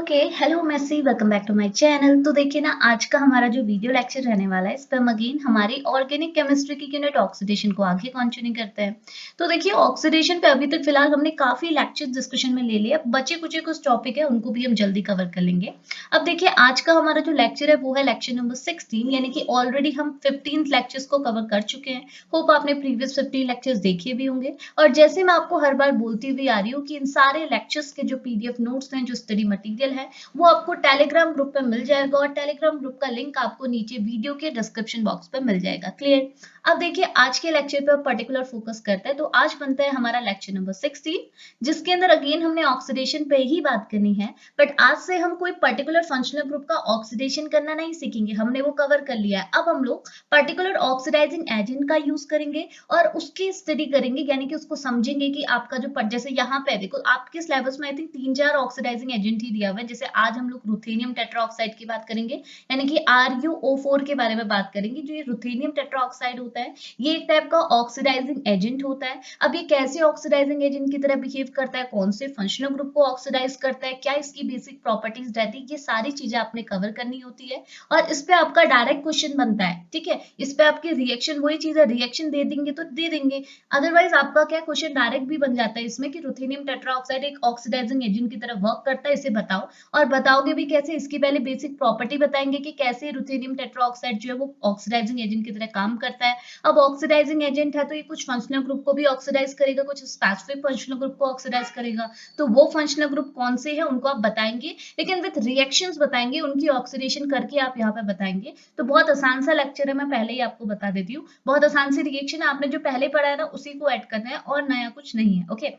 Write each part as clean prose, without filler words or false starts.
Okay hello मेसी welcome back to my channel. तो देखिए ना, आज का हमारा जो वीडियो लेक्चर रहने वाला है, इस पर हम अगेन हमारी ऑर्गेनिक केमिस्ट्री की यूनिट ऑक्सीडेशन को आगे कंटिन्यू करते हैं। तो देखिए, ऑक्सीडेशन पे अभी तक फिलहाल हमने काफी लेक्चर्स डिस्कशन में ले लिए। अब बचे कुछ टॉपिक है, उनको भी हम जल्दी कवर कर लेंगे। अब देखिए, आज का हमारा जो लेक्चर है वो है लेक्चर नंबर 16, यानी कि ऑलरेडी हम 15 लेक्चर्स को कवर कर चुके हैं। होप आपने प्रीवियस 15 लेक्चर्स देखे भी होंगे। और जैसे मैं आपको हर बार बोलती हुई आ रही हूँ कि इन सारे लेक्चर्स के जो पीडीएफ नोट्स हैं, जो स्टडी मटेरियल है, वो आपको टेलीग्राम ग्रुप पे मिल जाएगा और टेलीग्राम ग्रुप का लिंक आपको नीचे वीडियो के डिस्क्रिप्शन बॉक्स पे मिल जाएगा। क्लियर? अब देखिए, आज के लेक्चर पे पर्टिकुलर फोकस करते हैं। तो आज बनता है हमारा लेक्चर नंबर 16, जिसके अंदर अगेन हमने ऑक्सीडेशन पे ही बात करनी है। बट आज से हम कोई पर्टिकुलर फंक्शनल ग्रुप का ऑक्सीडेशन करना नहीं सीखेंगे, हमने वो कवर कर लिया है। अब हम लोग पर्टिकुलर ऑक्सीडाइजिंग एजेंट का यूज करेंगे और उसकी स्टडी करेंगे, यानी कि उसको समझेंगे कि आपका जो जैसे यहाँ पे देखो, आपके सिलेबस में आई थिंक 3-4 ऑक्सीडाइजिंग एजेंट ही दिया हुआ है। जैसे आज हम लोग रुथेनियम टेट्राऑक्साइड की बात करेंगे, यानी कि RuO4 के बारे में बात करेंगे। जो ये रुथेनियम टेट्राऑक्साइड होता है, ये एक टाइप का ऑक्सीडाइजिंग एजेंट होता है। अब ये कैसे ऑक्सीडाइजिंग एजेंट की तरह बिहेव करता है, कौन से फंक्शनल ग्रुप को ऑक्सीडाइज करता है, क्या इसकी बेसिक प्रॉपर्टीज रहती है, ये सारी चीजें आपने कवर करनी होती है। और इस पे आपका डायरेक्ट क्वेश्चन बनता है, ठीक है। इस पे आपकी रिएक्शन, वही चीज है, रिएक्शन दे देंगे तो दे देंगे, अदरवाइज आपका क्या क्वेश्चन डायरेक्ट भी बन जाता है इसमें कि रुथेनियम टेट्राऑक्साइड एक ऑक्सीडाइजिंग एजेंट की तरह वर्क करता है, इसे बताओ। और बताओगे भी कैसे, इसकी पहले बेसिक प्रॉपर्टी बताएंगे कि कैसे रुथेनियम टेट्राऑक्साइड जो है वो ऑक्सीडाइजिंग एजेंट की तरह काम करता है। अब ऑक्सीडाइजिंग एजेंट है तो ये कुछ फंक्शनल ग्रुप को भी ऑक्सीडाइज करेगा, कुछ स्पेसिफिक फंक्शनल ग्रुप को ऑक्सीडाइज करेगा। तो वो फंक्शनल ग्रुप कौन से हैं उनको आप बताएंगे, लेकिन विद रिएक्शंस बताएंगे, उनकी ऑक्सीडेशन करके आप यहाँ पे बताएंगे। तो बहुत आसान सा लेक्चर है, मैं पहले ही आपको बता देती हूँ। बहुत आसान सी रिएक्शन, आपने जो पहले पढ़ा है ना उसी को ऐड करना है और नया कुछ नहीं है। ओके,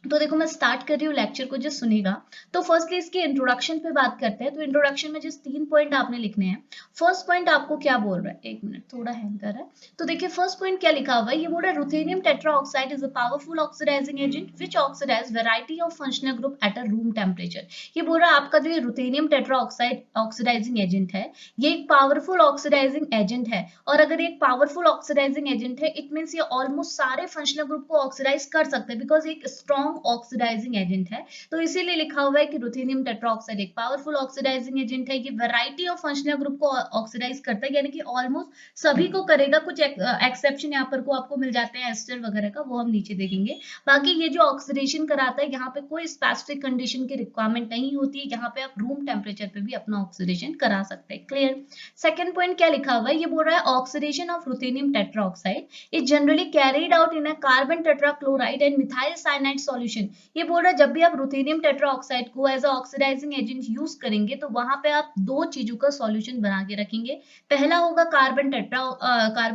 तो देखो मैं स्टार्ट कर रही हूँ लेक्चर को, जो सुनेगा। तो फर्स्टली इसके इंट्रोडक्शन पे बात करते हैं। तो इंट्रोडक्शन में जिस 3 पॉइंट आपने लिखने हैं, फर्स्ट पॉइंट आपको क्या बोल रहा है, एक मिनट थोड़ा हैंग कर रहा है। तो देखिए, फर्स्ट पॉइंट क्या लिखा हुआ है, ये बोल रहा है ruthenium tetroxide is a powerful oxidizing agent which oxidize variety of functional group at a room temperature. ये बोल रहा है आपका जो ये रुथेनियम टेट्राऑक्साइड ऑक्सीडाइजिंग एजेंट है, ये एक पावरफुल ऑक्सीडाइजिंग एजेंट है। और अगर एक पावरफुल ऑक्सीडाइजिंग एजेंट है, इट मींस ये ऑलमोस्ट सारे फंक्शनल ग्रुप को ऑक्सीडाइज कर सकते हैं, बिकॉज एक स्ट्रॉन्ग ऑक्सीडाइजिंग एजेंट है। तो इसीलिए लिखा हुआ है कि रुथेनियम टेट्राऑक्साइड एक पावरफुल ऑक्सीडाइजिंग एजेंट है। ये वैरायटी ऑफ फंक्शनल ग्रुप को ऑक्सीडाइज करता है, यानी कि ऑलमोस्ट सभी को करेगा। कुछ एक्सेप्शन यहाँ पर को आपको मिल जाते हैं एस्टर वगैरह का, वो हम नीचे देखेंगे। बाकी ये जो ऑक्सीडेशन कराता है, यहाँ पे कोई स्पेसिफिक कंडीशन की रिक्वायरमेंट नहीं होती है, यहाँ पे आप रूम टेम्परेचर पे भी अपना ऑक्सीडेशन करा सकते हैं। क्लियर? सेकंड पॉइंट क्या लिखा हुआ है, ये बोल रहा है oxidation of ruthenium tetroxide is generally carried out in a carbon tetrachloride and methyl cyanide solution. ये बोल रहा है जब भी आप रुथेनियम टेट्राऑक्साइड को as a oxidizing agent use करेंगे, तो वहां पे आप दो चीजों का सॉल्यूशन बना के रखेंगे। पहला होगा कार्बन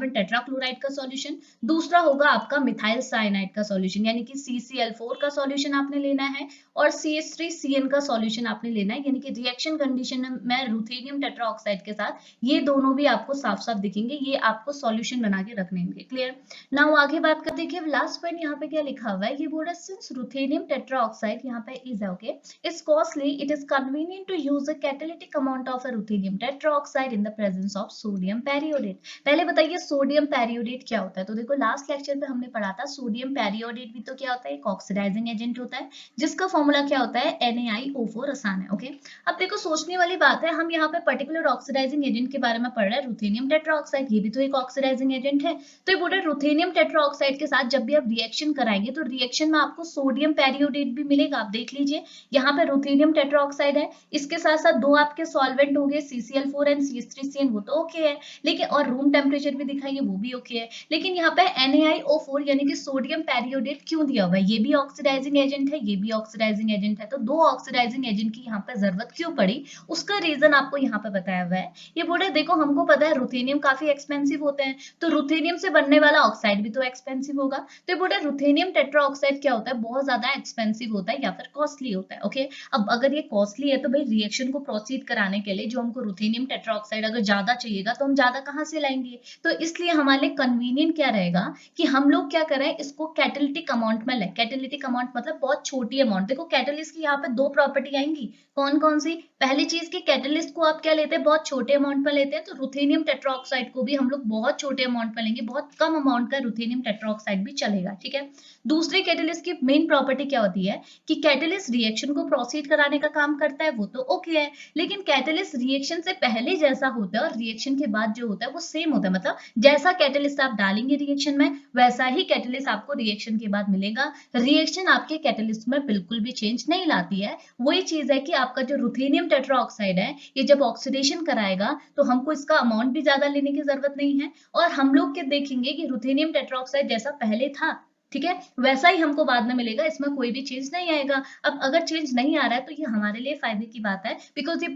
टेट्राक्लोराइड का सॉल्यूशन, दूसरा होगा आपका मिथाइल साइनाइड का सॉल्यूशन, यानी कि CCl4 का सॉल्यूशन आपने लेना है और CH3CN का सॉल्यूशन आपने लेना है। यानी कि रिएक्शन कंडीशन में रुथेनियम टेट्राऑक्साइड के साथ ये दोनों भी आपको साफ साफ दिखेंगे, ये आपको सॉल्यूशन बना के रखने होंगे। क्लियर? नाउ आगे बात करते हैं। देखिए लास्ट पॉइंट यहाँ पे क्या लिखा हुआ है, ये बोल रहा है सिंस रुथेनियम टेट्राऑक्साइड यहाँ पे is okay is costly, it is convenient to use a catalytic amount of a ruthenium tetroxide in the presence of sodium periodate. पहले बताइए सोडियम पेरियोडेट क्या होता है। तो देखो लास्ट लेक्चर पे हमने पढ़ा था सोडियम पेरियोडेट भी तो क्या होता है, एक ऑक्सीडाइजिंग एजेंट होता है, जिसका फॉर्मूला क्या होता है, NaIO4, आसान है। ओके, अब देखो सोचने वाली बात है, हम यहाँ पे पर्टिकुलर ऑक्सीडाइजिंग एजेंट के बारे में पढ़ रहे हैं, रुथेनियम टेट्राऑक्साइड, ये भी तो एक ऑक्सीडाइजिंग एजेंट है। तो ये बोल रहे रुथेनियम टेट्राऑक्साइड के साथ जब भी आप रिएक्शन कराएंगे, तो रिएक्शन में आपको सोडियम पेरियोडेट भी मिलेगा। आप देख लीजिए, यहाँ पे रुथेनियम टेट्राऑक्साइड है, इसके साथ साथ दो आपके सॉल्वेंट हो गए CCl4 एंड CH3CN, वो तो ओके है, लेकिन और रूम टेम्परेचर भी दिखाइए, वो भी ओके है। लेकिन यहाँ पे NaIO4 यानी कि सोडियम पेरियोडेट क्यों दिया हुआ है, ये भी ऑक्सीडाइजिंग एजेंट है, ये भी ऑक्सीडाइजिंग एजेंट है, तो दो ऑक्सीडाइजिंग एजेंट की यहाँ पे जरूरत क्यों पड़ी, उसका रीजन आपको यहाँ पे बताया हुआ है। ये बोल रहे देखो हमको पता है रुथेनियम काफी एक्सपेंसिव होते हैं, तो रुथेनियम से बनने वाला ऑक्साइड भी तो एक्सपेंसिव होगा। तो ये बोल रहे रुथेनियम टेट्राऑक्साइड क्या होता है, बहुत ज्यादा एक्सपेंसिव होता है या फिर कॉस्टली होता है। ओके, अब अगर ये कॉस्टली है तो भाई रिएक्शन को प्रोसीड कराने के लिए जो हमको रुथेनियम टेट्राऑक्साइड अगर ज्यादा चाहिएगा, तो हम ज्यादा कहाँ से लाएंगे। तो इसलिए हमारे लिए कन्वीनियंट क्या रहेगा कि हम लोग क्या करें, इसको कैटालिटिक अमाउंट में लें। कैटालिटिक अमाउंट मतलब बहुत छोटी अमाउंट। देखो कैटालिस्ट की यहाँ पे दो प्रॉपर्टी आएंगी, कौन कौन सी। पहली चीज की कैटालिस्ट को आप क्या लेते हैं, बहुत छोटे अमाउंट में लेते हैं, तो रुथेनियम टेट्राऑक्साइड को भी हम लोग बहुत छोटे अमाउंट में लेंगे, बहुत कम अमाउंट का रुथेनियम टेट्राऑक्साइड भी चलेगा, ठीक है। दूसरी कैटालिस्ट की मेन मेन प्रॉपर्टी क्या होती है कि कैटलिस्ट रिएक्शन को प्रोसीड कराने का काम करता है, वो तो ओके है, लेकिन कैटलिस्ट रिएक्शन से पहले जैसा होता है और रिएक्शन के बाद जो होता है वो सेम होता है, मतलब जैसा कैटलिस्ट आप डालेंगे रिएक्शन में वैसा ही कैटलिस्ट आपको रिएक्शन के बाद मिलेगा। रिएक्शन आपके कैटलिस्ट में बिल्कुल भी चेंज नहीं लाती है। वही चीज है कि आपका जो रुथेनियम टेट्राऑक्साइड है ये जब ऑक्सीडेशन कराएगा तो हमको इसका अमाउंट भी ज्यादा लेने की जरूरत नहीं है, और हम लोग के देखेंगे कि रुथेनियम टेट्राऑक्साइड जैसा पहले था, ठीक है, वैसा ही हमको बाद में मिलेगा, इसमें कोई भी चेंज नहीं आएगा। अब अगर चेंज नहीं आ रहा है तो ये हमारे लिए फायदे की बात है, बिकॉज ये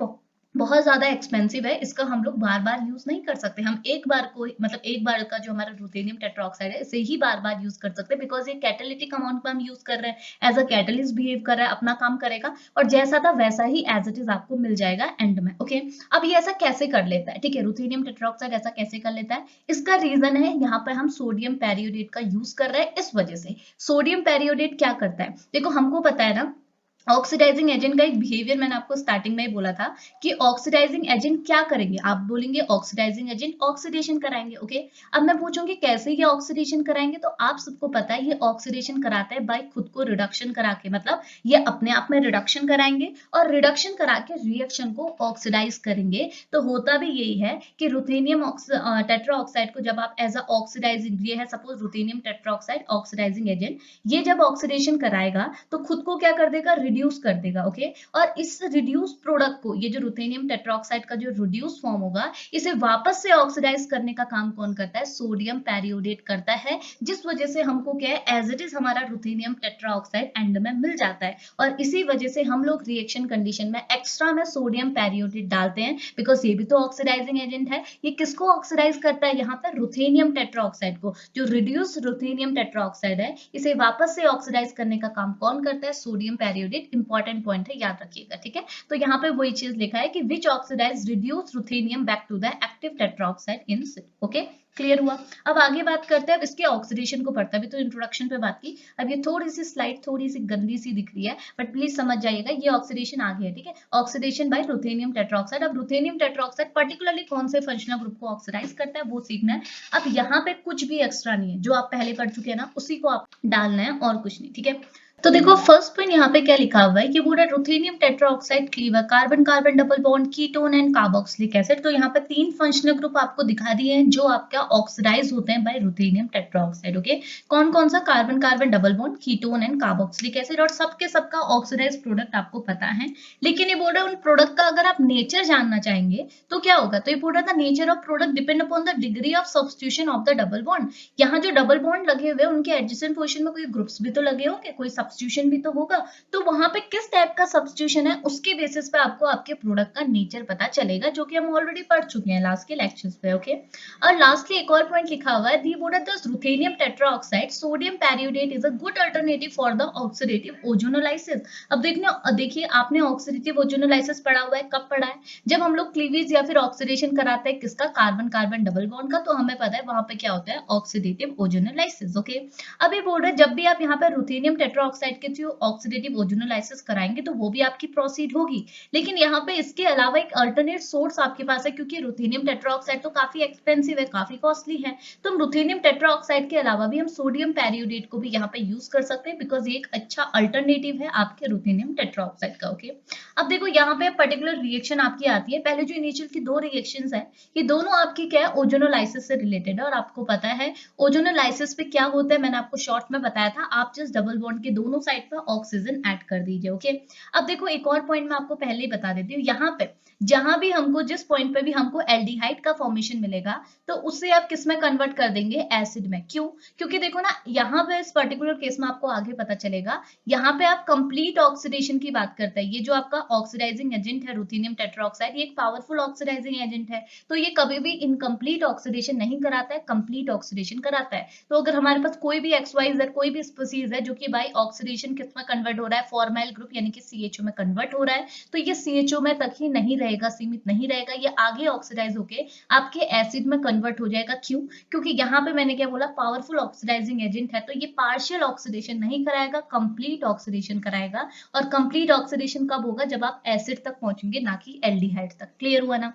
बहुत ज्यादा एक्सपेंसिव है, इसका हम लोग बार बार यूज नहीं कर सकते। हम एक बार को मतलब एक बार का जो हमारा रुथेनियम टेट्राऑक्साइड है इसे ही बार बार यूज कर सकते हैं, बिकॉज ये कैटालिटिक अमाउंट में हम यूज कर रहे हैं, एज अ कैटलिस्ट बिहेव कर रहा है, अपना काम करेगा और जैसा था वैसा ही एज इट इज आपको मिल जाएगा एंड में। ओके, अब ये ऐसा कैसे कर लेता है, ठीक है, रुथेनियम टेट्राऑक्साइड ऐसा कैसे कर लेता है, इसका रीजन है यहाँ पर हम सोडियम पेरियोडेट का यूज कर रहे हैं। इस वजह से सोडियम पेरियोडेट क्या करता है, देखो हमको पता है ना ऑक्सीडाइजिंग एजेंट का एक बिहेवियर मैंने आपको स्टार्टिंग में ही बोला था कि ऑक्सीडाइजिंग एजेंट क्या करेंगे, आप बोलेंगे ऑक्सीडाइजिंग एजेंट ऑक्सीडेशन कराएंगे। ओके, अब मैं पूछूंगी कैसे ये ऑक्सीडेशन कराएंगे, तो आप सबको पता है ये ऑक्सीडेशन कराता है बाय खुद को रिडक्शन करा के, मतलब ये अपने आप में रिडक्शन कराएंगे और रिडक्शन करा के रिएक्शन को ऑक्सीडाइज करेंगे। तो होता भी यही है कि रुथेनियम टेट्राऑक्साइड को जब आप एज अ ऑक्सीडाइजिंग, ये है suppose ruthenium tetroxide oxidizing agent, ये जब ऑक्सीडेशन कराएगा तो खुद को क्या कर देगा, रिड्यूस कर देगा। ओके, और इस रिड्यूस प्रोडक्ट को, ये जो रुथेनियम टेट्राऑक्साइड का जो रिड्यूस फॉर्म होगा, इसे वापस से ऑक्सीडाइज करने का काम कौन करता है, सोडियम पेरियोडेट करता है, जिस वजह से हमको क्या है एज इट इज हमारा रुथेनियम टेट्राऑक्साइड एंड में मिल जाता है। और इसी वजह से हम लोग रिएक्शन कंडीशन में एक्स्ट्रा में सोडियम पेरियोडेट डालते हैं, बिकॉज ये भी तो ऑक्सीडाइजिंग एजेंट है। ये किसको ऑक्सीडाइज करता है, यहाँ पर रुथेनियम टेट्राऑक्साइड को, जो रिड्यूस रुथेनियम टेट्राऑक्साइड है इसे वापस से ऑक्सीडाइज करने का काम कौन करता है, सोडियम पेरियोडेट। इंपॉर्टेंट पॉइंट है, याद रखिएगा, ठीक है। तो यहाँ पे वही चीज लिखा है कि which oxidize reduce ruthenium back to the active tetroxide in situ. Okay, clear हुआ। अब आगे बात करते हैं, अब इसके ऑक्सीडेशन को पढ़ते हैं। अभी तो इंट्रोडक्शन पे बात की, अब ये थोड़ी सी स्लाइड थोड़ी सी गंदी सी दिख रही है, बट प्लीज समझ जाइएगा, ये ऑक्सीडेशन आ गया है, ठीक है, ऑक्सीडेशन बाय रुथेनियम टेट्राऑक्साइड। अब रुथेनियम टेट्राऑक्साइड पर्टिकुलरली कौन से फंक्शनल ग्रुप को ऑक्सीडाइज करता है वो सीखना है। अब यहाँ पे कुछ भी एक्स्ट्रा नहीं है, जो आप पहले पढ़ चुके हैं ना उसी को आप डालना है और कुछ नहीं, ठीक है। तो देखो फर्स्ट पॉइंट यहाँ पे क्या लिखा हुआ है कि बोला ruthenium tetroxide cleaver carbon carbon double bond ketone and carboxylic acid. तो यहाँ पे 3 फंक्शनल ग्रुप आपको दिखा दिए हैं जो आपका ऑक्सीडाइज होते हैं बाय रुथेनियम टेट्राऑक्साइड। ओके, कौन कौन सा, carbon carbon double bond, ketone and carboxylic acid, और सबके सबका ऑक्सीडाइज प्रोडक्ट आपको पता है। लेकिन ये बोल रहा है उन प्रोडक्ट का अगर आप नेचर जानना चाहेंगे तो क्या होगा, तो ये बोल रहा था nature of product depend upon the degree of substitution of the double bond. यहाँ जो डबल बॉन्ड लगे हुए उनके एडजेसेंट पोजीशन में कोई ग्रुप्स भी तो लगे होंगे, कोई सब्स्टिट्यूशन भी तो होगा, तो वहां पे किस टाइप का सब्स्टिट्यूशन है उसके बेसिस पे आपको आपके प्रोडक्ट का नेचर पता चलेगा, जो कि हम ऑलरेडी पढ़ चुके हैं लास्ट के लेक्चर्स पे। ओके, और लास्टली एक और पॉइंट लिखा हुआ है, the board the ruthenium tetroxide sodium periodate is a good alternative for the oxidative ozonolysis. अब देखिए आपने ऑक्सीडेटिव ओजोनोलाइसिस पढ़ा हुआ है, कब पढ़ा है, जब हम लोग क्लीवेज या फिर ऑक्सीडेशन कराते हैं किसका, कार्बन कार्बन डबल बॉन्ड का, तो हमें पता है वहां पे क्या होता है, ऑक्सीडेटिव ओजोनोलाइसिस। ओके, अब ये बोल रहे जब भी आप यहाँ पे रुथेनियम टेट्राऑक्साइड के थ्रू ऑक्सीडेटिव ओजोनोलाइसिस कराएंगे तो वो भी आपकी प्रोसीड होगी, लेकिन यहाँ पे इसके अलावा एक अल्टरनेट सोर्स आपके पास है, क्योंकि रुथेनियम टेट्राऑक्साइड तो काफी एक्सपेंसिव है, काफी कॉस्टली है, तो हम रुथेनियम टेट्राऑक्साइड के अलावा भी हम सोडियम पेरियोडेट को भी यहाँ पे यूज कर सकते हैं, बिकॉज ये एक अच्छा अल्टरनेटिव है आपके रुथेनियम टेट्राऑक्साइड का। ओके, अब देखो यहाँ पे पर्टिकुलर रिएक्शन आपकी आती है, पहले जो इनिशियल की 2 रिएक्शंस है ये दोनों आपकी क्या है, ओजोनोलाइसिस से रिलेटेड है, और आपको पता है ओजोनोलाइसिस पे क्या होता है, मैंने आपको शॉर्ट में बताया था, आप जस्ट डबल बॉन्ड के दोनों साइड पर ऑक्सीजन ऐड कर दीजिए। ओके, अब देखो एक और पॉइंट मैं आपको पहले ही बता देती हूँ, यहाँ पे जहां भी हमको जिस पॉइंट पे भी हमको एल्डिहाइड का फॉर्मेशन मिलेगा तो उससे आप किस में कन्वर्ट कर देंगे, एसिड में। क्यों, क्योंकि देखो ना यहाँ पे इस पर्टिकुलर केस में आपको आगे पता चलेगा, यहाँ पे आप कंप्लीट ऑक्सीडेशन की बात करते हैं, ये जो आपका ऑक्सीडाइजिंग एजेंट है रुथेनियम टेट्राऑक्साइड, ये एक पावरफुल ऑक्सीडाइजिंग एजेंट है, तो ये कभी भी इनकम्प्लीट ऑक्सीडेशन नहीं कराता है, कंप्लीट ऑक्सीडेशन कराता है। तो अगर हमारे पास कोई भी XYZ कोई भी स्पीसीज है जो कि बाय ऑक्सीडेशन किस में कन्वर्ट हो रहा है, फॉर्माइल ग्रुप यानी कि CHO में कन्वर्ट हो रहा है, तो ये CHO में तक ही नहीं रहेगा, सीमित नहीं रहेगा, ये आगे ऑक्सीडाइज होके आपके एसिड में कन्वर्ट हो जाएगा। क्यों, क्योंकि यहाँ पे मैंने क्या बोला, पावरफुल ऑक्सीडाइजिंग एजेंट है, तो ये पार्शियल ऑक्सीडेशन नहीं कराएगा, कंप्लीट ऑक्सीडेशन कराएगा, और कंप्लीट ऑक्सीडेशन कब होगा, जब आप एसिड तक पहुंचेंगे, ना कि एल्डिहाइड तक। क्लियर हुआ ना।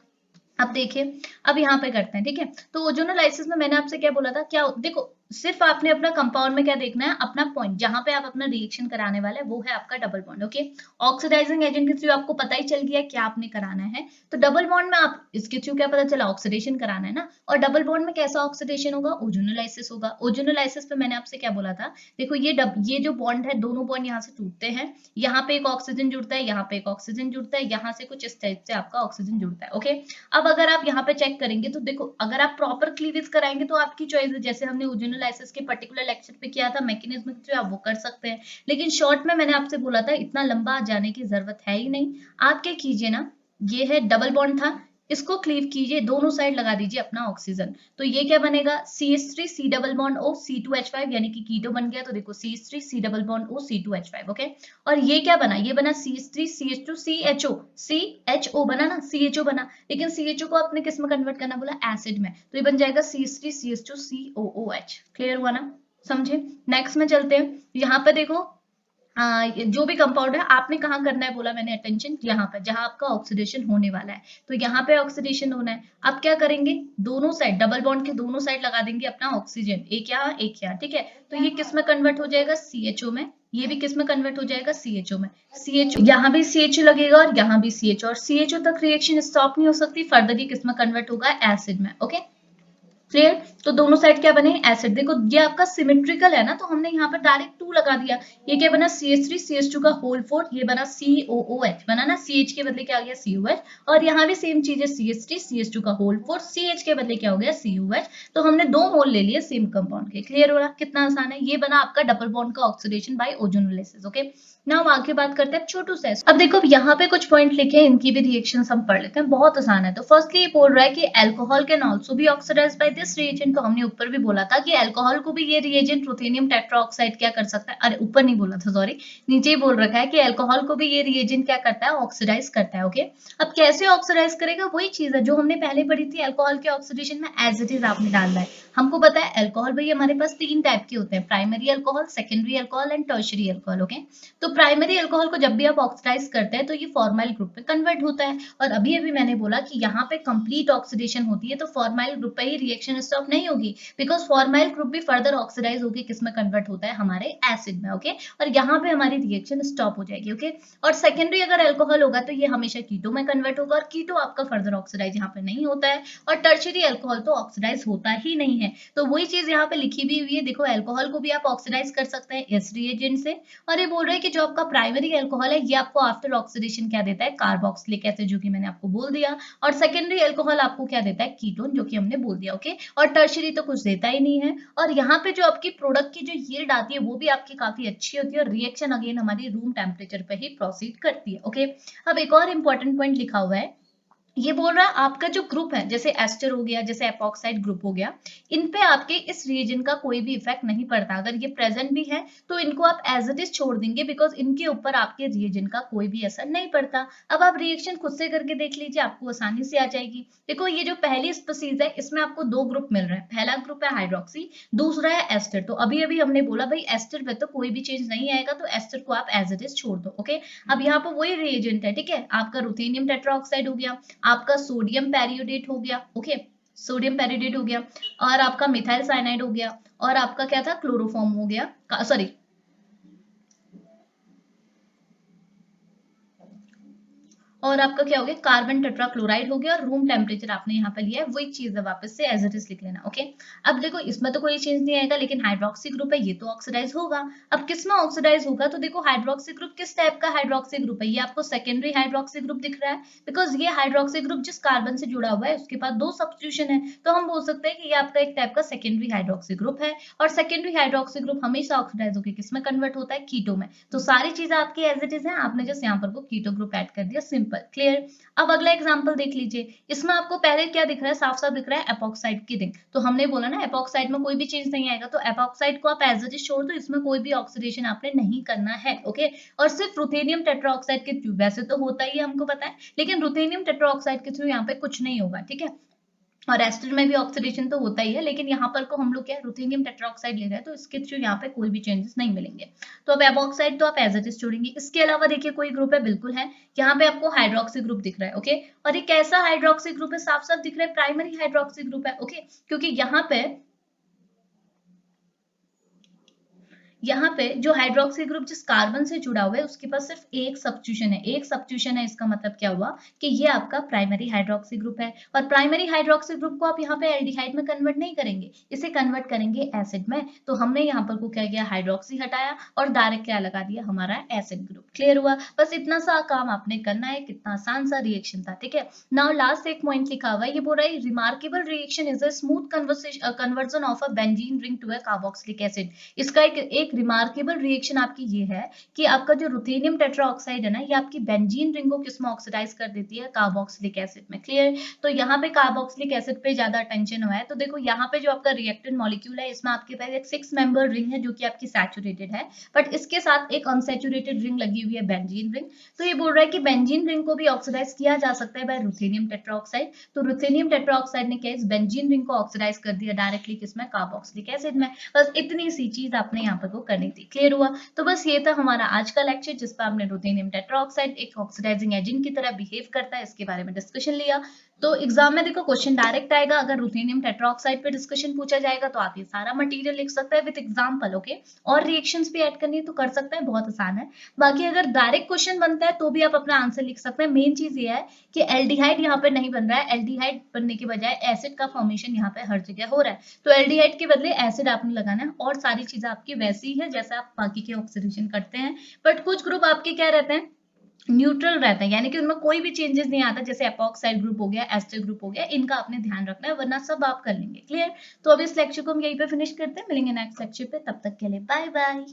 अब देखिए अब यहाँ पे करते हैं, ठीक है, तो ओजोनोलाइसिस में मैंने आपसे क्या बोला था, क्या देखो सिर्फ आपने अपना कंपाउंड में क्या देखना है, अपना पॉइंट जहां पे आप अपना रिएक्शन कराने वाले हैं वो है आपका double bond. Okay, oxidizing agent के थ्रू आपको पता ही चल गया क्या आपने कराना है। तो डबल बॉन्ड में आप इसके थ्रू क्या पता चला, ऑक्सीडेशन कराना है ना। और डबल बॉन्ड में कैसा ऑक्सीडेशन होगा, ओजोनोलाइसिस होगा। ओजोनोलाइसिस पे मैंने आपसे क्या बोला था, देखो ये जो बॉन्ड है, दोनों बॉन्ड यहाँ से टूटते हैं, यहाँ पे एक ऑक्सीजन जुड़ता है, यहाँ पे एक ऑक्सीजन जुड़ता है, यहाँ से कुछ इस टाइप से आपका ऑक्सीजन जुड़ता है। ओके, अब अगर आप यहाँ पे चेक करेंगे तो देखो, अगर आप प्रॉपर क्लीवेज कराएंगे तो आपकी चॉइस है, जैसे हमने ओजोनोलाइसिस के पर्टिकुलर लेक्चर पे किया था मैकेनिज्म के थ्रू, आप वो कर सकते हैं। लेकिन शॉर्ट में मैंने आपसे बोला था इतना लंबा जाने की जरूरत है ही नहीं। आप क्या कीजिए ना, ये है डबल बॉन्ड था, इसको क्लीव कीजिए, दोनों साइड लगा दीजिए अपना ऑक्सीजन। तो ये क्या बनेगा, CH3 C double bond O C2H5, यानी कि कीटो बन गया। तो देखो CH3 C double bond O C2H5। Okay, और ये क्या बना, ये बना CH3 CH2 CHO, CHO बना ना, CHO बना। लेकिन CHO को आपने किस में कन्वर्ट करना बोला, एसिड में। तो ये बन जाएगा CH3 CH2 COOH। क्लियर हुआ ना, समझे। नेक्स्ट में चलते हैं, यहाँ पे देखो जो भी कंपाउंड है आपने कहाँ करना है बोला मैंने, अटेंशन यहाँ पे जहां आपका ऑक्सीडेशन होने वाला है। तो यहाँ पे ऑक्सीडेशन होना है। अब क्या करेंगे, दोनों साइड डबल बॉन्ड के दोनों साइड लगा देंगे अपना ऑक्सीजन, एक यहाँ एक यहाँ। ठीक है, तो ये किस में कन्वर्ट हो जाएगा, CHO में। ये भी किस में कन्वर्ट हो जाएगा, CHO में। CHO यहाँ भी CHO लगेगा और यहाँ भी CHO, और CHO तक रिएक्शन स्टॉप नहीं हो सकती, फर्दर ये किस में कन्वर्ट होगा, एसिड में। Okay, clear. तो दोनों साइड क्या बने, एसिड। देखो ये आपका सिमेट्रिकल है ना, तो हमने यहाँ पर डायरेक्ट 2 लगा दिया। ये क्या बना, CH3 CH2 का होल 4, ये बना COOH बना ना, CH के बदले क्या आ गया, COH। और यहाँ भी सेम चीज है, CH3 CH2 का होल 4, CH के बदले क्या हो गया, COH। तो हमने 2 मोल ले लिए सेम कंपाउंड के। क्लियर हो रहा, कितना आसान है। ये बना आपका डबल बॉन्ड का oxidation by ozonolysis. Okay, now आगे बात करते हैं छोटू से। अब देखो यहाँ पे कुछ पॉइंट लिखे हैं, इनकी भी रिएक्शंस हम पढ़ लेते हैं, बहुत आसान है। तो फर्स्टली ये बोल रहा है कि alcohol can also be oxidized by this reagent. तो हमने ऊपर भी बोला था कि अल्कोहल को भी ये रिएजेंट रुथेनियम टेट्राऑक्साइड क्या कर सकता है, अरे ऊपर नहीं बोला था, सॉरी, नीचे ही बोल रखा है कि अल्कोहल को भी ये रिएजेंट क्या करता है, ऑक्सीडाइज करता है। ओके, अब कैसे ऑक्सीडाइज करेगा, वही चीज है जो हमने पहले पढ़ी थी, अल्कोहल के ऑक्सीडेशन में एज इट इज आपने डालना है। हमको पता है अल्कोहल भाई हमारे पास 3 टाइप के होते हैं, primary alcohol, secondary alcohol and tertiary alcohol. Okay, तो प्राइमरी अल्कोहल को जब भी आप ऑक्सीडाइज करते हैं तो ये फॉर्माइल ग्रुप में कन्वर्ट होता है। और अभी अभी मैंने बोला कि यहाँ पे कंप्लीट ऑक्सीडेशन होती है, तो फॉर्माइल ग्रुप पे ही रिएक्शन स्टॉप नहीं होगी, बिकॉज फॉर्माइल ग्रुप भी फर्दर ऑक्सीडाइज होकर किसमें कन्वर्ट होता है, हमारे एसिड में। ओके, और यहाँ पे हमारी रिएक्शन स्टॉप हो जाएगी। ओके, और सेकेंडरी अगर अल्कोहल होगा तो ये हमेशा कीटो में कन्वर्ट होगा, और कीटो आपका फर्दर ऑक्सीडाइज यहाँ पे नहीं होता है। और टर्शियरी अल्कोहल तो ऑक्सीडाइज होता ही नहीं है। तो वही चीज यहाँ पे लिखी भी हुई है, देखो अल्कोहल को भी आप ऑक्सीडाइज कर सकते हैं इस रिएजेंट से। और ये बोल रहे हैं कि जो आपका प्राइमरी अल्कोहल है ये आपको आफ्टर ऑक्सीडेशन क्या देता है, कार्बोक्सिलिक एसिड, जो कि मैंने आपको बोल दिया। और सेकेंडरी अल्कोहल आपको क्या देता है, कीटोन, जो कि हमने बोल दिया। ओके, और टर्शियरी तो कुछ देता ही नहीं है। और यहाँ पे जो आपकी प्रोडक्ट की जो यील्ड आती है वो भी आपकी काफी अच्छी होती है, और रिएक्शन अगेन हमारी रूम टेम्परेचर पे ही प्रोसीड करती है। ओके, अब एक और इंपॉर्टेंट पॉइंट लिखा हुआ है, ये बोल रहा है आपका जो ग्रुप है, जैसे एस्टर हो गया, जैसे एपॉक्साइड ग्रुप हो गया, इन पे आपके इस रीजन का कोई भी इफेक्ट नहीं पड़ता। अगर ये प्रेजेंट भी है तो इनको आप एज इट इज छोड़ देंगे, बिकॉज इनके ऊपर आपके रिएजन का कोई भी असर नहीं पड़ता। अब आप रिएक्शन खुद से करके देख लीजिए, आपको आसानी से आ जाएगी। देखो ये जो पहली स्पीसीज है इसमें आपको 2 ग्रुप मिल रहे हैं, पहला ग्रुप है हाइड्रोक्सी, दूसरा है एस्टर। तो अभी अभी हमने बोला भाई एस्टर में तो कोई भी चेंज नहीं आएगा, तो एस्टर को आप एज इट इज छोड़ दो। ओके, अब यहाँ पर वही रिएजेंट है, ठीक है, आपका रुथेनियम टेट्राऑक्साइड हो गया, आपका सोडियम पेरियोडेट हो गया। ओके, सोडियम पेरियोडेट हो गया, और आपका मिथाइल साइनाइड हो गया, और आपका क्या था, क्लोरोफॉर्म हो गया, सॉरी, और आपका क्या हो गया, कार्बन टेट्राक्लोराइड हो गया, और रूम टेम्परेचर आपने यहाँ पे लिया है, वही चीज है, वापस से एज इट इज लिख लेना। ओके, अब देखो इसमें तो कोई चेंज नहीं आएगा, लेकिन हाइड्रोक्सी ग्रुप है ये तो ऑक्सीडाइज होगा। अब किस में ऑक्सीडाइज होगा, तो देखो हाइड्रोक्सी ग्रुप किस टाइप का हाइड्रोक्सी ग्रुप है, ये आपको सेकेंडरी हाइड्रोक्सी ग्रुप दिख रहा है, बिकॉज ये हाइड्रोक्सी ग्रुप जिस कार्बन से जुड़ा हुआ है उसके पास 2 सब्स्टिट्यूशन है, तो हम बोल सकते हैं कि ये आपका एक टाइप का सेकेंडरी हाइड्रोक्सी ग्रुप है। और सेकेंडरी हाइड्रोक्सी ग्रुप हमेशा ऑक्सीडाइज होकर किस में कन्वर्ट होता है, कीटो में। तो सारी चीजें आपकी एज इट इज है, आपने जस्ट यहाँ पर को कीटो ग्रुप ऐड कर दिया, सिंपल। क्लियर। अब अगला एग्जांपल देख लीजिए, इसमें आपको पहले क्या दिख रहा है, साफ साफ दिख रहा है एपॉक्साइड की रिंग। तो हमने बोला ना एपॉक्साइड में कोई भी चेंज नहीं आएगा, तो एपॉक्साइड को आप एज इट इज छोड़ दो, इसमें कोई भी ऑक्सीडेशन आपने नहीं करना है। ओके, और सिर्फ रुथेनियम टेट्राऑक्साइड के थ्रू, वैसे तो होता ही है हमको पता है, लेकिन रुथेनियम टेट्राऑक्साइड के थ्रू यहाँ पे कुछ नहीं होगा। ठीक है, और एस्टर में भी ऑक्सीडेशन तो होता ही है, लेकिन यहाँ पर को हम लोग क्या रुथेनियम टेट्राऑक्साइड ले रहे हैं, तो इसके थ्रू यहाँ पे कोई भी चेंजेस नहीं मिलेंगे। तो अब एबॉक्साइड तो आप एज इट इज छोड़ेंगे। इसके अलावा देखिए कोई ग्रुप है, बिल्कुल है, यहाँ पे आपको हाइड्रोक्सी ग्रुप दिख रहा है। ओके, और ये कैसा हाइड्रोक्सी ग्रुप है, साफ साफ दिख रहा है प्राइमरी हाइड्रोक्सी ग्रुप है। ओके, क्योंकि यहाँ पे यहाँ पे जो हाइड्रोक्सी ग्रुप जिस कार्बन से जुड़ा हुआ है उसके पास सिर्फ एक सब्स्टिट्यूशन है, एक सब्स्टिट्यूशन है। इसका मतलब क्या हुआ कि ये आपका प्राइमरी हाइड्रोक्सी ग्रुप है, और प्राइमरी हाइड्रोक्सी ग्रुप को आप यहाँ पे एल्डिहाइड में कन्वर्ट नहीं करेंगे, इसे कन्वर्ट करेंगे एसिड में। तो हमने यहाँ पर को क्या किया, हाइड्रोक्सी हटाया और डायरेक्ट क्या लगा दिया, हमारा एसिड ग्रुप। क्लियर हुआ? बस इतना सा काम आपने करना है, कितना आसान सा रिएक्शन था। ठीक है, नाउ लास्ट एक पॉइंट लिखा हुआ है, ये बोल रहा है remarkable reaction is a smooth conversion of a benzene ring to a carboxylic acid. इसका एक रिमार्केबल रिएक्शन आपकी ये है कि आपका जो रुथेनियम टेट्राऑक्साइड है ना, ये आपकी बेंजीन रिंग को किसमें ऑक्सीडाइज कर देती है, कार्बोक्सिलिक एसिड में। क्लियर? तो यहाँ पे कार्बोक्सिलिक एसिड पे ज्यादा अटेंशन हुआ है। तो देखो यहाँ पे जो आपका रिएक्टेंट मॉलिक्यूल है, इसमें आपके पास एक 6 मेंबर रिंग है जो कि आपकी सैचुरेटेड है, बट इसके साथ एक अनसैचुरेटेड रिंग लगी हुई है, बेंजीन रिंग। तो ये बोल रहा है कि बेंजीन रिंग को भी ऑक्सीडाइज किया जा सकता है बाय रुथेनियम टेट्राऑक्साइड। तो रुथेनियम टेट्राऑक्साइड ने क्या इस बेंजीन रिंग को ऑक्सीडाइज कर दिया डायरेक्टली किसमें, कार्बोक्सिलिक एसिड में। बस इतनी सी चीज आपने यहाँ पर को करनी थी। क्लियर हुआ? तो बस ये था हमारा आज का लेक्चर जिस पर आपने रुथेनियम टेट्राऑक्साइड एक ऑक्सीडाइजिंग एजेंट की तरह बिहेव करता है इसके बारे में डिस्कशन लिया। तो एग्जाम में देखो क्वेश्चन डायरेक्ट आएगा, अगर रुथेनियम टेट्राऑक्साइड पे डिस्कशन पूछा जाएगा तो आप ये सारा मटेरियल लिख सकते हैं विद एग्जांपल। ओके, और रिएक्शंस भी ऐड करनी है तो कर सकते हैं, बहुत आसान है। बाकी अगर डायरेक्ट क्वेश्चन बनता है तो भी आप अपना आंसर लिख सकते हैं। मेन चीज ये है कि एल्डिहाइड यहाँ पे नहीं बन रहा है, एल्डिहाइड बनने के बजाय एसिड का फॉर्मेशन यहाँ पे हर जगह हो रहा है, तो एल्डिहाइड के बदले एसिड आपने लगाना है, और सारी चीजें आपकी वैसी ही है जैसे आप बाकी के ऑक्सीडेशन करते हैं। बट कुछ ग्रुप आपके क्या रहते हैं, न्यूट्रल रहता है, यानी कि उनमें कोई भी चेंजेस नहीं आता, जैसे एपॉक्साइड ग्रुप हो गया, एस्टर ग्रुप हो गया, इनका आपने ध्यान रखना है, वरना सब आप कर लेंगे। क्लियर? तो अब इस लेक्चर को हम यहीं पे फिनिश करते हैं, मिलेंगे नेक्स्ट लेक्चर पे, तब तक के लिए बाय बाय।